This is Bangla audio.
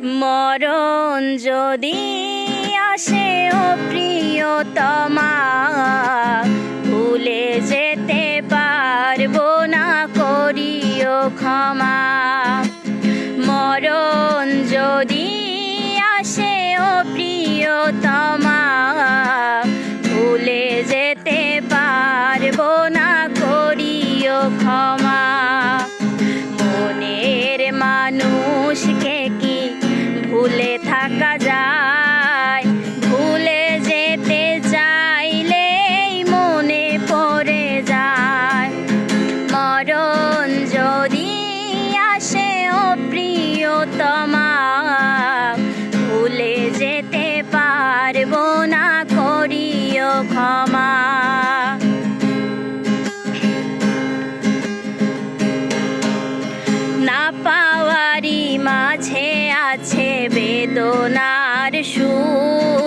মরণ যদি আসে ও প্রিয়তমা, ভুলে যেতে পারবো না, করিও ক্ষমা। মরণ যদি আসে ও প্রিয়তমা, ভুলে যেতে পারবো না, করিও ক্ষমা। মনের মানুষকে কি ভুলে থাকা যায়? ভুলে যেতে চাইলেই মনে পড়ে যায়। মরণ যদি আসে ও প্রিয়তমা, ভুলে যেতে পারবো না, করিও ক্ষমা। না পাওয়ারই মাঝে আছে বেদনার সুর,